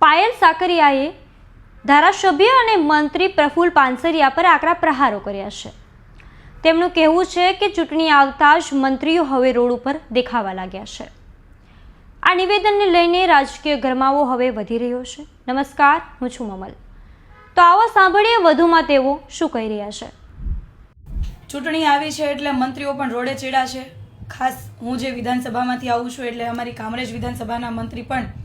પાયલ સાકરિયાએ ધારાસભ્ય અને મંત્રી પ્રફુલ્લ પાનસરિયા પર આકરા પ્રહારો કર્યા છે। તેમનું કહેવું છે કે ચૂંટણી આવતા જ મંત્રીઓ હવે રોડ ઉપર દેખાવા લાગ્યા છે। આ નિવેદનને લઈને રાજકીય ગરમાવો હવે વધી રહ્યો છે। નમસ્કાર, હું છું મમલ। તો આવો સાંભળીએ વધુમાં તેઓ શું કહી રહ્યા છે। ચૂંટણી આવી છે એટલે મંત્રીઓ પણ રોડે ચડ્યા છે। ખાસ હું જે વિધાનસભામાંથી આવું છું એટલે અમારી કામરેજ વિધાનસભાના મંત્રી પણ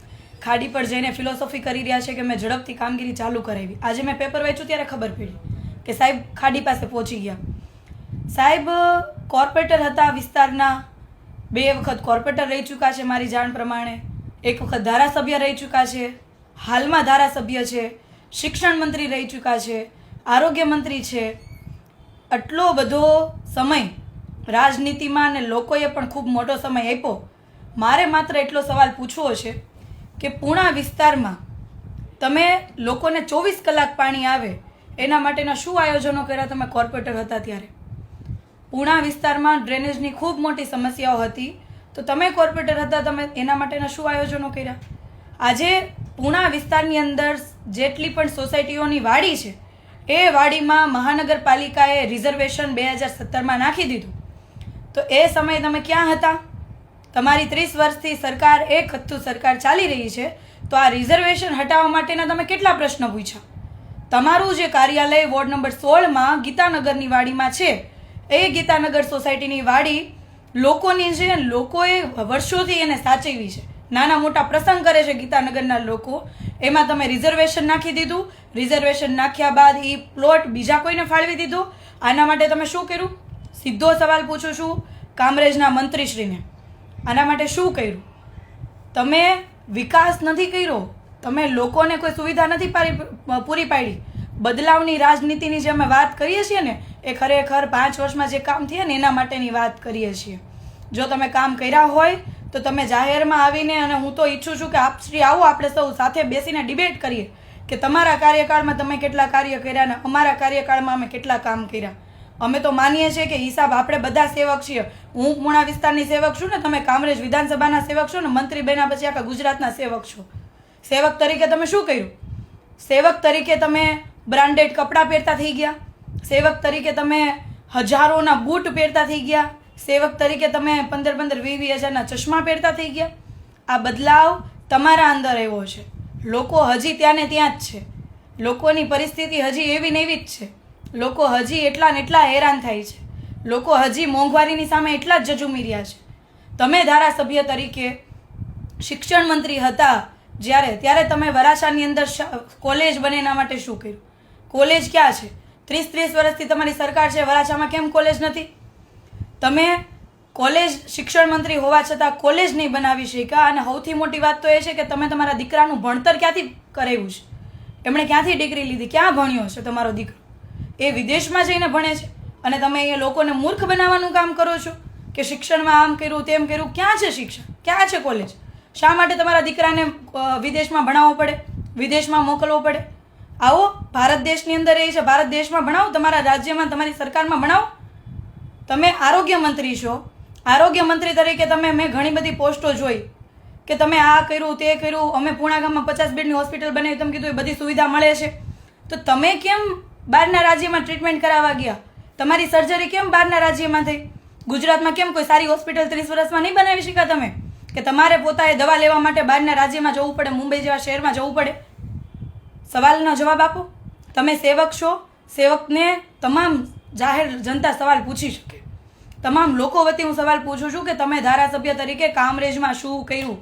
ખાડી પર જઈને ફિલોસોફી કરી રહ્યા છે કે મેં ઝડપથી કામગીરી ચાલુ કરાવી। આજે મેં પેપર વાંચ્યું ત્યારે ખબર પડી કે સાહેબ ખાડી પાસે પહોંચી ગયા। સાહેબ કોર્પોરેટર હતા વિસ્તારના, 2 વખત કોર્પોરેટર રહી ચૂક્યા છે મારી જાણ પ્રમાણે, 1 વખત ધારાસભ્ય રહી ચૂક્યા છે, હાલમાં ધારાસભ્ય છે, શિક્ષણ મંત્રી રહી ચૂક્યા છે, આરોગ્ય મંત્રી છે। આટલો બધો સમય રાજનીતિમાં અને લોકોએ પણ ખૂબ મોટો સમય આપ્યો। મારે માત્ર એટલો સવાલ પૂછવો છે કે પૂણા વિસ્તારમાં તમે લોકોને 24 કલાક પાણી આવે એના માટેના શું આયોજનો કર્યા તમે કોર્પોરેટર હતા ત્યારે? પૂણા વિસ્તારમાં ડ્રેનેજની ખૂબ મોટી સમસ્યાઓ હતી, તો તમે કોર્પોરેટર હતા, તમે એના માટેના શું આયોજનો કર્યા? આજે પૂણા વિસ્તારની અંદર જેટલી પણ સોસાયટીઓની વાડી છે એ વાડીમાં મહાનગરપાલિકાએ રિઝર્વેશન 2017માં નાખી દીધું, તો એ સમયે તમે ક્યાં હતા? તમારી 30 વર્ષથી સરકાર એક હથ્થું સરકાર ચાલી રહી છે, તો આ રિઝર્વેશન હટાવવા માટેના તમે કેટલા પ્રશ્ન પૂછ્યા? તમારું જે કાર્યાલય વોર્ડ નંબર 16માં ગીતાનગરની વાડીમાં છે, એ ગીતાનગર સોસાયટીની વાડી લોકોની છે, લોકોએ વર્ષોથી એને સાચવી છે, નાના મોટા પ્રસંગ કરે છે ગીતાનગરના લોકો, એમાં તમે રિઝર્વેશન નાખી દીધું। રિઝર્વેશન નાખ્યા બાદ એ પ્લોટ બીજા કોઈને ફાળવી દીધો। આના માટે તમે શું કર્યું? સીધો સવાલ પૂછું છું કામરેજના મંત્રીશ્રીને, આના માટે શું કર્યું? તમે વિકાસ નથી કર્યો, તમે લોકોને કોઈ સુવિધા નથી પૂરી પાડી। બદલાવની રાજનીતિની જે અમે વાત કરીએ છીએ ને, એ ખરેખર 5 વર્ષમાં જે કામ થયા ને એના માટેની વાત કરીએ છીએ। જો તમે કામ કર્યા હોય તો તમે જાહેરમાં આવીને, અને હું તો ઈચ્છું છું કે આપ શ્રી આવો, આપણે સૌ સાથે બેસીને ડિબેટ કરીએ કે તમારા કાર્યકાળમાં તમે કેટલા કાર્ય કર્યા ને અમારા કાર્યકાળમાં અમે કેટલા કામ કર્યા। અમે તો માનીએ છીએ કે હિસાબ આપણે બધા સેવક છીએ। હું પૂણા વિસ્તારની સેવક છું ને, તમે કામરેજ વિધાનસભાના સેવક છો ને, મંત્રી બન્યા પછી આખા ગુજરાતના સેવક છો। સેવક તરીકે તમે શું કર્યું? સેવક તરીકે તમે બ્રાન્ડેડ કપડાં પહેરતા થઈ ગયા, સેવક તરીકે તમે હજારોના બૂટ પહેરતા થઈ ગયા, સેવક તરીકે તમે 15-20 હજારના ચશ્મા પહેરતા થઈ ગયા। આ બદલાવ તમારા અંદર આવ્યો છે। લોકો હજી ત્યાં ને ત્યાં જ છે, લોકોની પરિસ્થિતિ હજી એવી ને એવી જ છે, લોકો હજી એટલા ને એટલા હેરાન થાય છે, લોકો હજી મોંઘવારીની સામે એટલા જ ઝઝૂમી રહ્યા છે। તમે ધારાસભ્ય તરીકે શિક્ષણ મંત્રી હતા ત્યારે તમે વરાછાની અંદર કોલેજ બને એના માટે શું કર્યું? કોલેજ ક્યાં છે? 30 વર્ષથી તમારી સરકાર છે, વરાછામાં કેમ કોલેજ નથી? તમે કોલેજ શિક્ષણ મંત્રી હોવા છતાં કોલેજ નહીં બનાવી શક્યા। અને સૌથી મોટી વાત તો એ છે કે તમે તમારા દીકરાનું ભણતર ક્યાંથી કરાવ્યું છે? એમણે ક્યાંથી ડિગ્રી લીધી? ક્યાં ભણ્યો છે તમારો દીકરો? એ વિદેશમાં જઈને ભણે છે, અને તમે અહીંયા લોકોને મૂર્ખ બનાવવાનું કામ કરો છો કે શિક્ષણમાં આમ કર્યું તેમ કર્યું। ક્યાં છે શિક્ષણ? ક્યાં છે કોલેજ? શા માટે તમારા દીકરાને વિદેશમાં ભણાવવો પડે, વિદેશમાં મોકલવો પડે? આવો, ભારત દેશની અંદર એ છે, ભારત દેશમાં ભણાવો, તમારા રાજ્યમાં તમારી સરકારમાં ભણાવો। તમે આરોગ્ય મંત્રી છો, આરોગ્ય મંત્રી તરીકે મેં ઘણી બધી પોસ્ટો જોઈ કે તમે આ કર્યું તે કર્યું, અમે પૂણા ગામમાં 50 બેડની હોસ્પિટલ બનાવી, તમે કીધું એ બધી સુવિધા મળે છે, તો તમે કેમ બહારના રાજ્યમાં ટ્રીટમેન્ટ કરાવવા ગયા? તમારી સર્જરી કેમ બહારના રાજ્યમાં થઈ? ગુજરાતમાં કેમ કોઈ સારી હોસ્પિટલ 30 વર્ષમાં નહીં બનાવી શક્યા તમે? કે તમારે પોતાએ દવા લેવા માટે બહારના રાજ્યમાં જવું પડે, મુંબઈ જેવા શહેરમાં જવું પડે? સવાલનો જવાબ આપો। તમે સેવક છો, સેવકને તમામ જાહેર જનતા સવાલ પૂછી શકે। તમામ લોકો વતી હું સવાલ પૂછું છું કે તમે ધારાસભ્ય તરીકે કામરેજમાં શું કર્યું?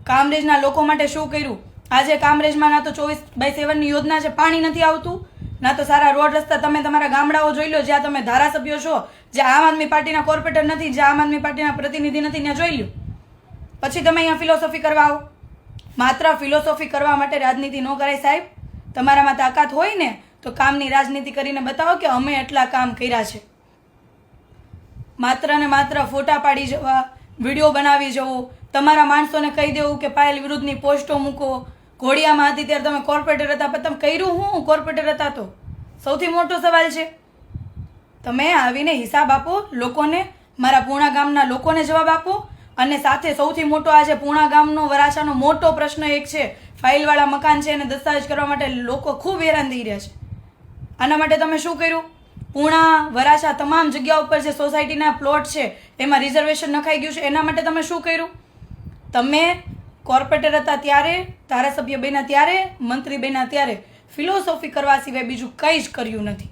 કામરેજના લોકો માટે શું કર્યું? આજે કામરેજમાં ના તો 24/7ની યોજના છે, પાણી નથી આવતું, ના તો સારા રોડ રસ્તા। તમે તમારા ગામડાઓ જોઈ લો, જ્યાં તમે ધારાસભ્યો છો, જ્યાં આમ આદમી પાર્ટીના કોર્પોરેટર નથી, જ્યાં આમ આદમી પાર્ટીના પ્રતિનિધિ નથી, ત્યાં જોઈ લો। પછી તમે અહીંયા ફિલોસોફી કરવા આવો। માત્ર ફિલોસોફી કરવા માટે રાજનીતિ ન કરાય સાહેબ। તમારામાં તાકાત હોય ને તો કામની રાજનીતિ કરીને બતાવો કે અમે એટલા કામ કર્યા છે। માત્ર ને માત્ર ફોટા પાડી જવા, વિડીયો બનાવી જવું, તમારા માણસોને કહી દેવું કે પાયલ વિરુદ્ધની પોસ્ટો મૂકો। ઘોડિયામાં હતી ત્યારે તમે કોર્પોરેટર હતા, પણ તમે કર્યું હું કોર્પોરેટર હતા? તો સૌથી મોટો સવાલ છે, તમે આવીને હિસાબ આપો લોકોને, મારા પૂણા ગામના લોકોને જવાબ આપો। અને સાથે સૌથી મોટો આજે પૂણા ગામનો વરાછાનો મોટો પ્રશ્ન એક છે, ફાઇલવાળા મકાન છે એને દસ્તાવેજ કરવા માટે લોકો ખૂબ હેરાન થઈ રહ્યા છે. આના માટે તમે શું કર્યું? પૂણા, વરાછા તમામ જગ્યા ઉપર જે સોસાયટીના પ્લોટ છે એમાં રિઝર્વેશન નખાઈ ગયું છે. એના માટે તમે શું કર્યું? તમે કોર્પોરેટર હતા ત્યારે, ધારાસભ્ય બન્યા ત્યારે, મંત્રી બન્યા ત્યારે ફિલોસોફી કરવા સિવાય બીજું કંઈ જ કર્યું નથી.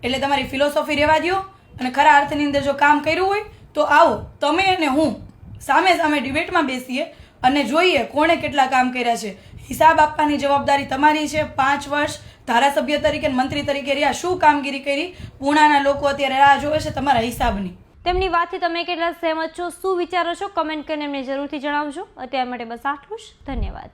એટલે તમારી ફિલોસોફી રહેવા દો અને ખરા અર્થની અંદર જો કામ કર્યું હોય તો આવો તમે અને હું સામે સામે ડિબેટમાં બેસીએ અને જોઈએ કોણે કેટલા કામ કર્યા છે. હિસાબ આપવાની જવાબદારી તમારી છે. 5 વર્ષ ધારાસભ્ય તરીકે મંત્રી તરીકે રહ્યા, શું કામગીરી કરી? પૂણાના લોકો અત્યારે રાહ જોવે છે તમારા હિસાબની. તેમની વાતથી તમે કેટલા સહેમત છો, શું વિચારો છો, કમેન્ટ કરીને અમને જરૂરથી જણાવજો. અત્યાર માટે બસ આટલું જ. ધન્યવાદ.